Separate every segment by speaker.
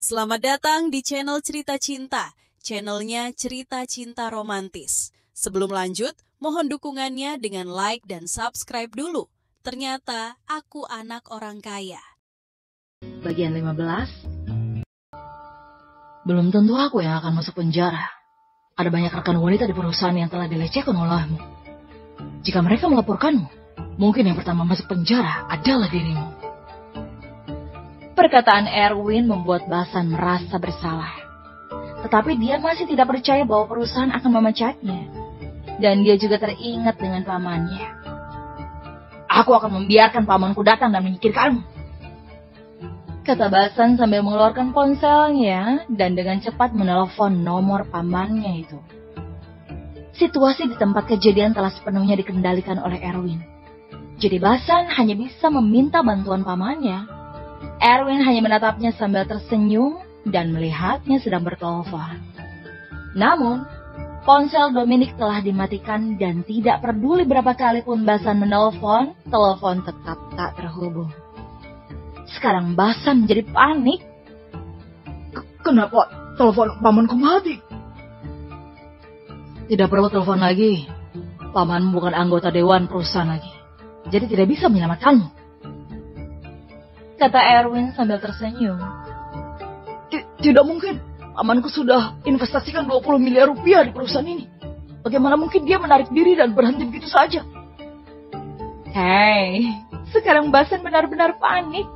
Speaker 1: Selamat datang di channel Cerita Cinta, channelnya Cerita Cinta Romantis. Sebelum lanjut, mohon dukungannya dengan like dan subscribe dulu. Ternyata aku anak orang kaya.
Speaker 2: Bagian 15. Belum tentu aku yang akan masuk penjara. Ada banyak rekan wanita di perusahaan yang telah dilecehkan olehmu. Jika mereka melaporkanmu, mungkin yang pertama masuk penjara adalah dirimu. Perkataan Erwin membuat Basan merasa bersalah. Tetapi dia masih tidak percaya bahwa perusahaan akan memecatnya. Dan dia juga teringat dengan pamannya. Aku akan membiarkan pamanku datang dan menyingkirkanmu, kata Basan sambil mengeluarkan ponselnya dan dengan cepat menelepon nomor pamannya itu. Situasi di tempat kejadian telah sepenuhnya dikendalikan oleh Erwin. Jadi Basan hanya bisa meminta bantuan pamannya. Erwin hanya menatapnya sambil tersenyum dan melihatnya sedang bertelepon. Namun, ponsel Dominic telah dimatikan dan tidak peduli berapa kali pun Basan menelpon, telepon tetap tak terhubung. Sekarang Basan menjadi panik.
Speaker 3: Kenapa telepon pamanku mati?
Speaker 2: Tidak perlu telepon lagi. Pamanmu bukan anggota dewan perusahaan lagi. Jadi tidak bisa menyelamatkanmu, kata Erwin sambil tersenyum.
Speaker 3: Tidak mungkin. Pamanku sudah investasikan 20 miliar rupiah di perusahaan ini. Bagaimana mungkin dia menarik diri dan berhenti begitu saja?
Speaker 2: Hei, sekarang Basan benar-benar panik.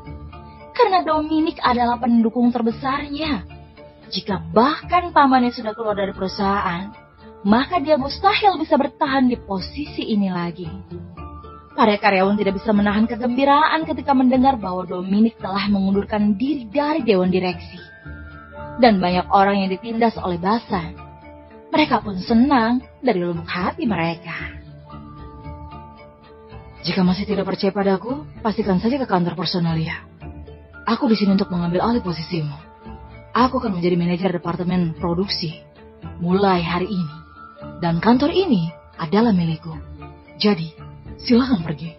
Speaker 2: Karena Dominic adalah pendukung terbesarnya. Jika bahkan pamannya sudah keluar dari perusahaan, maka dia mustahil bisa bertahan di posisi ini lagi. Para karyawan tidak bisa menahan kegembiraan ketika mendengar bahwa Dominic telah mengundurkan diri dari dewan direksi. Dan banyak orang yang ditindas oleh Basan. Mereka pun senang dari lubuk hati mereka.
Speaker 3: Jika masih tidak percaya padaku, pastikan saja ke kantor personalia. Aku di sini untuk mengambil alih posisimu. Aku akan menjadi manajer departemen produksi mulai hari ini. Dan kantor ini adalah milikku. Jadi, silakan pergi.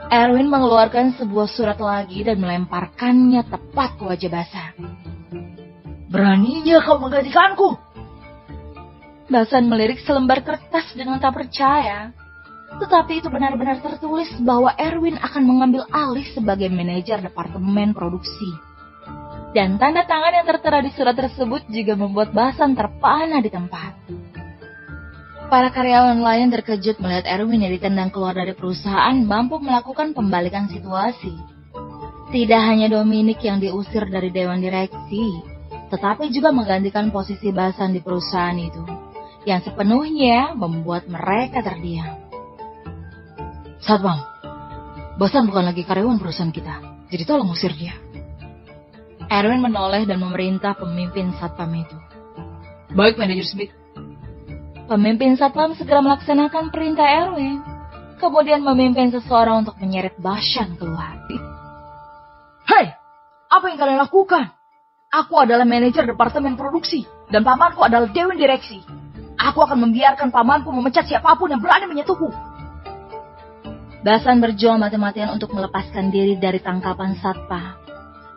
Speaker 2: Erwin mengeluarkan sebuah surat lagi dan melemparkannya tepat ke wajah Basan.
Speaker 3: Beraninya kau menggantikanku?
Speaker 2: Basan melirik selembar kertas dengan tak percaya. Tetapi itu benar-benar tertulis bahwa Erwin akan mengambil alih sebagai manajer departemen produksi. Dan tanda tangan yang tertera di surat tersebut juga membuat Basan terpana di tempat. Para karyawan lain terkejut melihat Erwin yang ditendang keluar dari perusahaan mampu melakukan pembalikan situasi. Tidak hanya Dominic yang diusir dari dewan direksi, tetapi juga menggantikan posisi Basan di perusahaan itu, yang sepenuhnya membuat mereka terdiam.
Speaker 3: Satpam, Basan bukan lagi karyawan perusahaan kita, jadi tolong usir dia.
Speaker 2: Erwin menoleh dan memerintah pemimpin Satpam itu.
Speaker 3: Baik, Manajer Smith.
Speaker 2: Pemimpin Satpam segera melaksanakan perintah Erwin, kemudian memimpin seseorang untuk menyeret Basan keluar.
Speaker 3: Hei, apa yang kalian lakukan? Aku adalah manajer departemen produksi, dan pamanku adalah dewan direksi. Aku akan membiarkan pamanku memecat siapapun yang berani menyentuhku.
Speaker 2: Basan berjuang mati-matian untuk melepaskan diri dari tangkapan Satpam.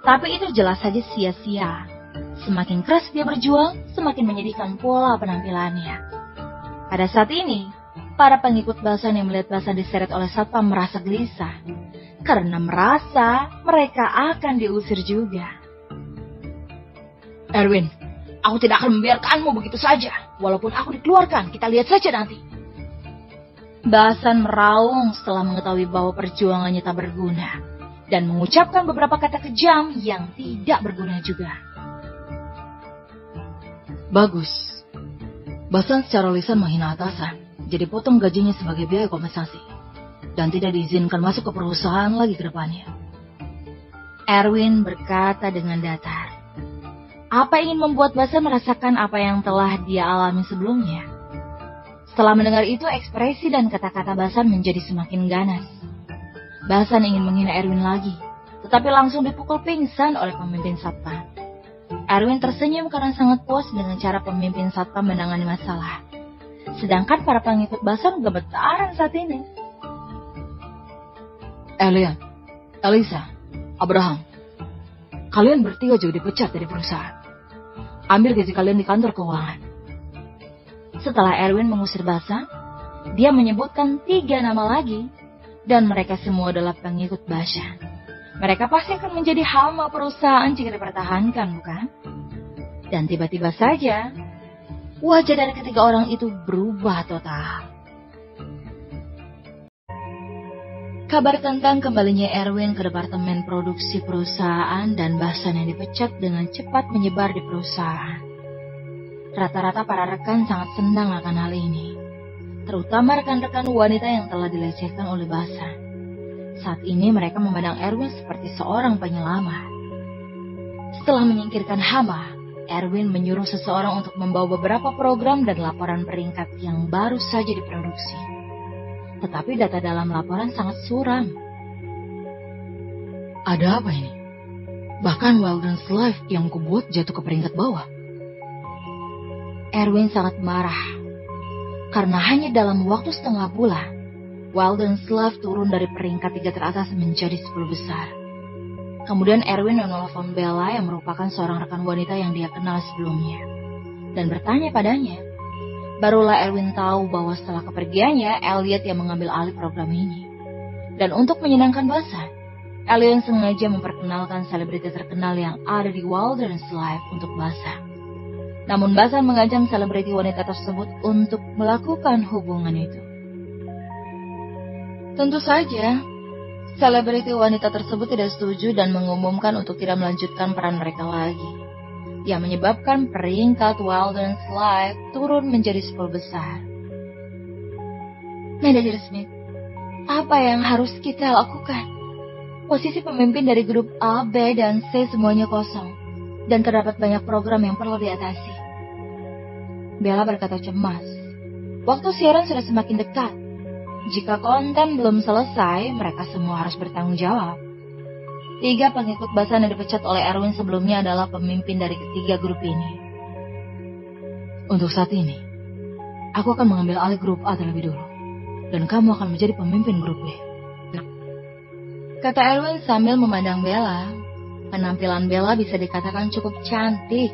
Speaker 2: Tapi itu jelas saja sia-sia. Semakin keras dia berjuang, semakin menyedihkan pula penampilannya. Pada saat ini, para pengikut Basan yang melihat Basan diseret oleh Satpam merasa gelisah. Karena merasa mereka akan diusir juga.
Speaker 3: Erwin, aku tidak akan membiarkanmu begitu saja. Walaupun aku dikeluarkan, kita lihat saja nanti.
Speaker 2: Basan meraung setelah mengetahui bahwa perjuangannya tak berguna. Dan mengucapkan beberapa kata kejam yang tidak berguna juga.
Speaker 3: Bagus. Basan secara lisan menghina atasan, jadi potong gajinya sebagai biaya kompensasi. Dan tidak diizinkan masuk ke perusahaan lagi ke depannya.
Speaker 2: Erwin berkata dengan datar. Apa ingin membuat Basan merasakan apa yang telah dia alami sebelumnya? Setelah mendengar itu, ekspresi dan kata-kata Basan menjadi semakin ganas. Basan ingin menghina Erwin lagi, tetapi langsung dipukul pingsan oleh pemimpin Satpam. Erwin tersenyum karena sangat puas dengan cara pemimpin Satpam menangani masalah. Sedangkan para pengikut Basan gemetaran saat ini.
Speaker 3: Elian, Elisa, Abraham, Kalian bertiga juga dipecat dari perusahaan. Ambil gaji kalian di kantor keuangan.
Speaker 2: Setelah Erwin mengusir Basan, dia menyebutkan 3 nama lagi, dan mereka semua adalah pengikut Basan. Mereka pasti akan menjadi hama perusahaan jika dipertahankan, bukan? Dan tiba-tiba saja, wajah dari ketiga orang itu berubah total. Kabar tentang kembalinya Erwin ke departemen produksi perusahaan dan Basan yang dipecat dengan cepat menyebar di perusahaan. Rata-rata para rekan sangat senang akan hal ini, terutama rekan-rekan wanita yang telah dilecehkan oleh Basan. Saat ini mereka memandang Erwin seperti seorang penyelamat. Setelah menyingkirkan hama, Erwin menyuruh seseorang untuk membawa beberapa program dan laporan peringkat yang baru saja diproduksi. Tetapi data dalam laporan sangat suram.
Speaker 3: Ada apa ini? Bahkan Wilderness Life yang kubuat jatuh ke peringkat bawah.
Speaker 2: Erwin sangat marah, karena hanya dalam waktu setengah bulan, Wilderness Life turun dari peringkat 3 teratas menjadi 10 besar. Kemudian Erwin menelpon Bella yang merupakan seorang rekan wanita yang dia kenal sebelumnya, dan bertanya padanya. Barulah Erwin tahu bahwa setelah kepergiannya, Elliot yang mengambil alih program ini. Dan untuk menyenangkan Basan, Elliot sengaja memperkenalkan selebriti terkenal yang ada di Wilderness Life untuk Basan. Namun Basan mengancam selebriti wanita tersebut untuk melakukan hubungan itu. Tentu saja, selebriti wanita tersebut tidak setuju dan mengumumkan untuk tidak melanjutkan peran mereka lagi, yang menyebabkan peringkat Wilderness Life turun menjadi 10 besar. Manajer Smith, apa yang harus kita lakukan? Posisi pemimpin dari grup A, B, dan C semuanya kosong, dan terdapat banyak program yang perlu diatasi. Bella berkata cemas. Waktu siaran sudah semakin dekat. Jika konten belum selesai, mereka semua harus bertanggung jawab. 3 pengikut Basan yang dipecat oleh Erwin sebelumnya adalah pemimpin dari ketiga grup ini.
Speaker 3: Untuk saat ini, aku akan mengambil alih grup A terlebih dulu, dan kamu akan menjadi pemimpin grup B.
Speaker 2: Kata Erwin sambil memandang Bella. Penampilan Bella bisa dikatakan cukup cantik,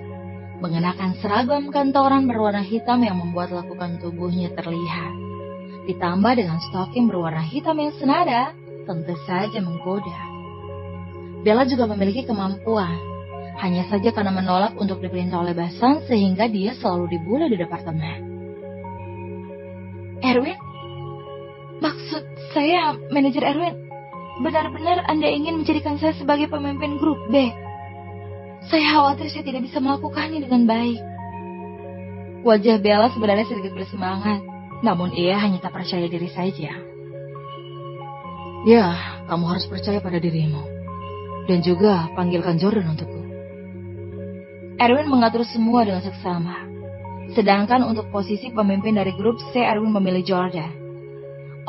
Speaker 2: mengenakan seragam kantoran berwarna hitam yang membuat lekukan tubuhnya terlihat. Ditambah dengan stoking berwarna hitam yang senada, tentu saja menggoda. Bella juga memiliki kemampuan, hanya saja karena menolak untuk diperintah oleh Basan sehingga dia selalu dibully di departemen. Erwin? Maksud saya, manajer Erwin, benar-benar Anda ingin menjadikan saya sebagai pemimpin grup B? Saya khawatir saya tidak bisa melakukannya dengan baik. Wajah Bella sebenarnya sedikit bersemangat, namun ia hanya tak percaya diri saja.
Speaker 3: Ya, kamu harus percaya pada dirimu. Dan juga panggilkan Jordan untukku.
Speaker 2: Erwin mengatur semua dengan seksama. Sedangkan untuk posisi pemimpin dari grup C, Erwin memilih Jordan.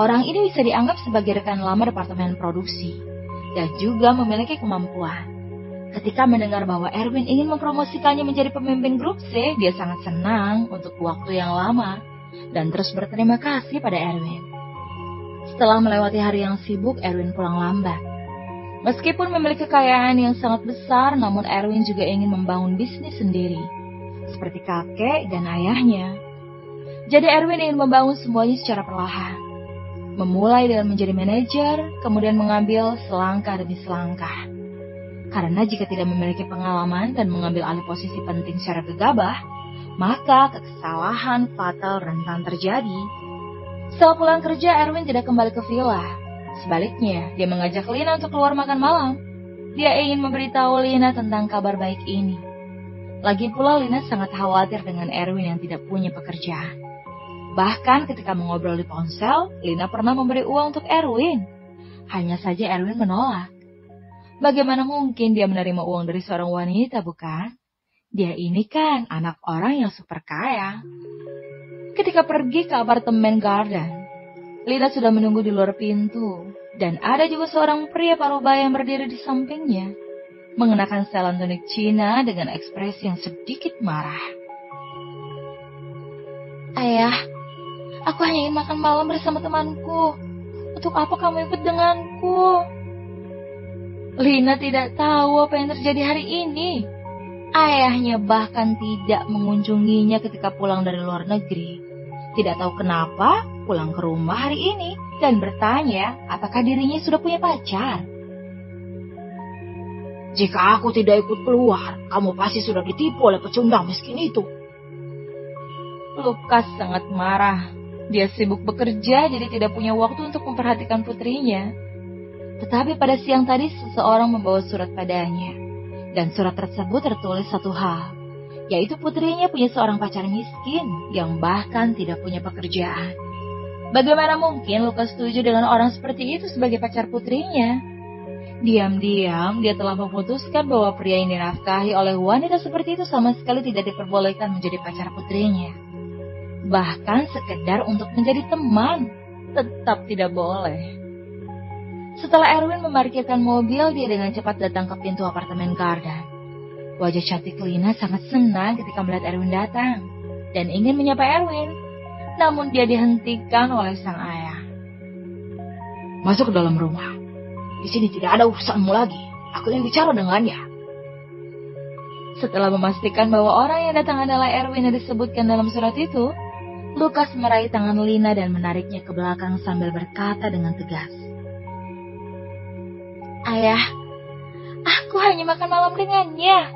Speaker 2: Orang ini bisa dianggap sebagai rekan lama departemen produksi, dan juga memiliki kemampuan. Ketika mendengar bahwa Erwin ingin mempromosikannya menjadi pemimpin grup C, dia sangat senang untuk waktu yang lama dan terus berterima kasih pada Erwin. Setelah melewati hari yang sibuk, Erwin pulang lambat. Meskipun memiliki kekayaan yang sangat besar, namun Erwin juga ingin membangun bisnis sendiri, seperti kakek dan ayahnya. Jadi Erwin ingin membangun semuanya secara perlahan. Memulai dengan menjadi manajer, kemudian mengambil selangkah demi selangkah. Karena jika tidak memiliki pengalaman dan mengambil alih posisi penting secara gegabah, maka kesalahan fatal rentan terjadi. Setelah pulang kerja, Erwin tidak kembali ke villa. Sebaliknya, dia mengajak Lina untuk keluar makan malam. Dia ingin memberitahu Lina tentang kabar baik ini. Lagi pula Lina sangat khawatir dengan Erwin yang tidak punya pekerjaan. Bahkan ketika mengobrol di ponsel, Lina pernah memberi uang untuk Erwin. Hanya saja Erwin menolak. Bagaimana mungkin dia menerima uang dari seorang wanita, bukan? Dia ini kan anak orang yang super kaya. Ketika pergi ke apartemen Garden, Lina sudah menunggu di luar pintu. Dan ada juga seorang pria parubaya yang berdiri di sampingnya, mengenakan setelan tunik Cina dengan ekspresi yang sedikit marah. Ayah, aku hanya ingin makan malam bersama temanku. Untuk apa kamu ikut denganku? Lina tidak tahu apa yang terjadi hari ini. Ayahnya bahkan tidak mengunjunginya ketika pulang dari luar negeri. Tidak tahu kenapa pulang ke rumah hari ini dan bertanya apakah dirinya sudah punya pacar.
Speaker 3: Jika aku tidak ikut keluar, kamu pasti sudah ditipu oleh pecundang miskin itu.
Speaker 2: Lukas sangat marah. Dia sibuk bekerja jadi tidak punya waktu untuk memperhatikan putrinya. Tetapi pada siang tadi seseorang membawa surat padanya. Dan surat tersebut tertulis satu hal, yaitu putrinya punya seorang pacar miskin yang bahkan tidak punya pekerjaan. Bagaimana mungkin Lukas setuju dengan orang seperti itu sebagai pacar putrinya? Diam-diam dia telah memutuskan bahwa pria yang dinafkahi oleh wanita seperti itu sama sekali tidak diperbolehkan menjadi pacar putrinya. Bahkan sekedar untuk menjadi teman, tetap tidak boleh. Setelah Erwin memarkirkan mobil, dia dengan cepat datang ke pintu apartemen Garden. Wajah cantik Lina sangat senang ketika melihat Erwin datang dan ingin menyapa Erwin. Namun dia dihentikan oleh sang ayah.
Speaker 3: Masuk ke dalam rumah. Di sini tidak ada urusanmu lagi. Aku ingin bicara dengannya.
Speaker 2: Setelah memastikan bahwa orang yang datang adalah Erwin yang disebutkan dalam surat itu, Lukas meraih tangan Lina dan menariknya ke belakang sambil berkata dengan tegas. Ayah, aku hanya makan malam dengannya.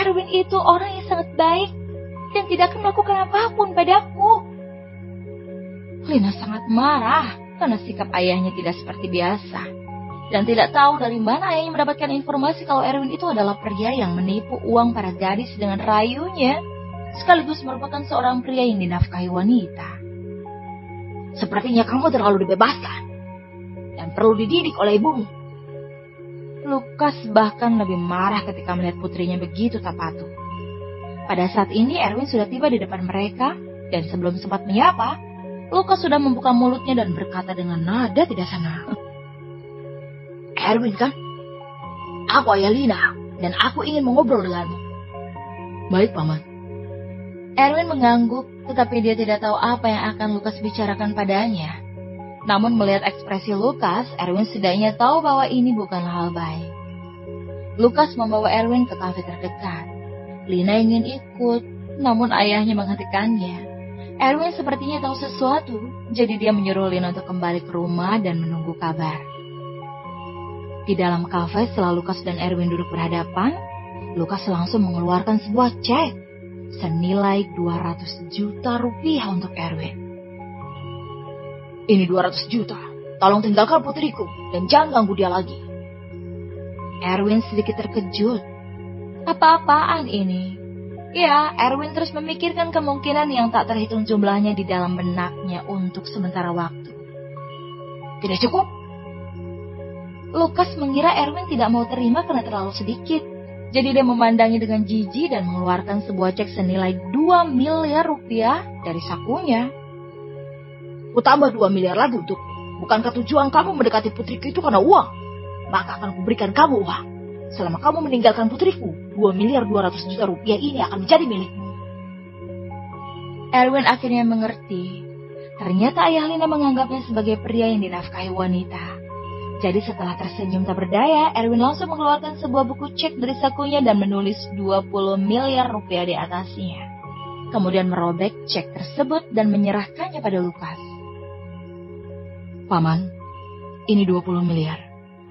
Speaker 2: Erwin itu orang yang sangat baik dan tidak akan melakukan apapun padaku. Lina sangat marah karena sikap ayahnya tidak seperti biasa. Dan tidak tahu dari mana ayahnya mendapatkan informasi kalau Erwin itu adalah pria yang menipu uang para gadis dengan rayunya, sekaligus merupakan seorang pria yang dinafkahi wanita.
Speaker 3: Sepertinya kamu terlalu dibebaskan dan perlu dididik oleh ibumu.
Speaker 2: Lukas bahkan lebih marah ketika melihat putrinya begitu tak patuh. Pada saat ini Erwin sudah tiba di depan mereka dan sebelum sempat menyapa, Lukas sudah membuka mulutnya dan berkata dengan nada tidak senang.
Speaker 3: Erwin kan? Aku ayah Lina dan aku ingin mengobrol denganmu.
Speaker 2: Baik, Paman. Erwin mengangguk, tetapi dia tidak tahu apa yang akan Lukas bicarakan padanya. Namun melihat ekspresi Lukas, Erwin setidaknya tahu bahwa ini bukan hal baik. Lukas membawa Erwin ke kafe terdekat. Lina ingin ikut, namun ayahnya menghentikannya. Erwin sepertinya tahu sesuatu, jadi dia menyuruh Lina untuk kembali ke rumah dan menunggu kabar. Di dalam kafe setelah Lukas dan Erwin duduk berhadapan, Lukas langsung mengeluarkan sebuah cek senilai 200 juta rupiah untuk Erwin.
Speaker 3: Ini 200 juta. Tolong tinggalkan putriku dan jangan ganggu dia lagi.
Speaker 2: Erwin sedikit terkejut. Apa-apaan ini? Ya, Erwin terus memikirkan kemungkinan yang tak terhitung jumlahnya di dalam benaknya untuk sementara waktu.
Speaker 3: Tidak cukup?
Speaker 2: Lukas mengira Erwin tidak mau terima karena terlalu sedikit. Jadi dia memandangnya dengan jijik dan mengeluarkan sebuah cek senilai 2 miliar rupiah dari sakunya.
Speaker 3: Kutambah 2 miliar lagi untuk. Bukankah tujuan kamu mendekati putriku itu karena uang? Maka akan kuberikan kamu uang. Selama kamu meninggalkan putriku, 2 miliar 200 juta rupiah ini akan menjadi milikmu.
Speaker 2: Erwin akhirnya mengerti. Ternyata ayah Lina menganggapnya sebagai pria yang dinafkahi wanita. Jadi setelah tersenyum tak berdaya, Erwin langsung mengeluarkan sebuah buku cek dari sakunya dan menulis 20 miliar rupiah di atasnya. Kemudian merobek cek tersebut dan menyerahkannya pada Lukas.
Speaker 3: Paman, ini 20 miliar.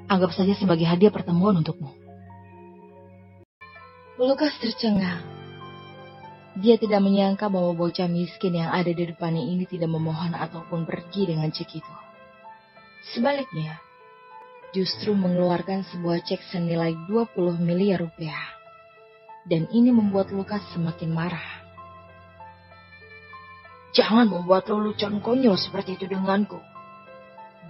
Speaker 3: Anggap saja sebagai hadiah pertemuan untukmu.
Speaker 2: Lukas tercengang. Dia tidak menyangka bahwa bocah miskin yang ada di depannya ini tidak memohon ataupun pergi dengan cek itu. Sebaliknya, justru mengeluarkan sebuah cek senilai 20 miliar rupiah. Dan ini membuat Lukas semakin marah.
Speaker 3: Jangan membuat lelucon konyol seperti itu denganku.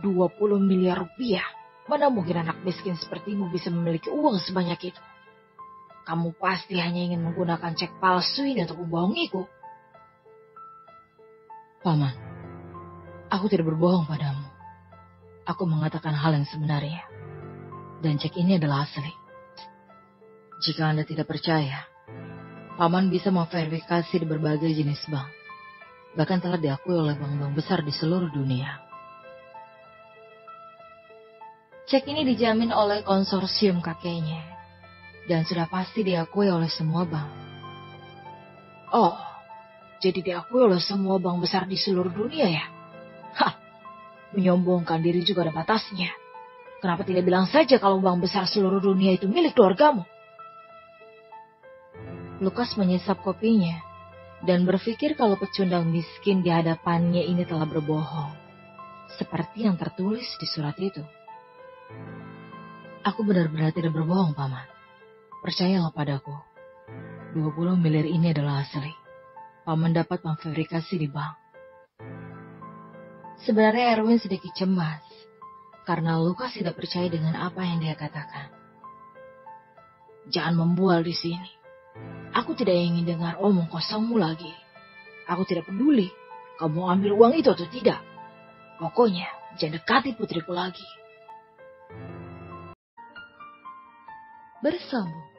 Speaker 3: 20 miliar rupiah. Mana mungkin anak miskin sepertimu bisa memiliki uang sebanyak itu? Kamu pasti hanya ingin menggunakan cek palsu ini untuk membohongiku.
Speaker 2: Paman, aku tidak berbohong padamu. Aku mengatakan hal yang sebenarnya. Dan cek ini adalah asli. Jika Anda tidak percaya, Paman bisa memverifikasi di berbagai jenis bank. Bahkan telah diakui oleh bank-bank besar di seluruh dunia. Cek ini dijamin oleh konsorsium kakeknya dan sudah pasti diakui oleh semua bank.
Speaker 3: Oh, jadi diakui oleh semua bank besar di seluruh dunia ya? Hah, menyombongkan diri juga ada batasnya. Kenapa tidak bilang saja kalau bank besar seluruh dunia itu milik keluargamu?
Speaker 2: Lukas menyesap kopinya dan berpikir kalau pecundang miskin di hadapannya ini telah berbohong, seperti yang tertulis di surat itu.
Speaker 3: Aku benar-benar tidak berbohong, Paman. Percayalah padaku. 20 miliar ini adalah asli. Paman dapat memverifikasi di bank.
Speaker 2: Sebenarnya Erwin sedikit cemas karena Lukas tidak percaya dengan apa yang dia katakan.
Speaker 3: Jangan membual di sini. Aku tidak ingin dengar omong kosongmu lagi. Aku tidak peduli kamu ambil uang itu atau tidak. Pokoknya jangan dekati putriku lagi.
Speaker 2: Bersambung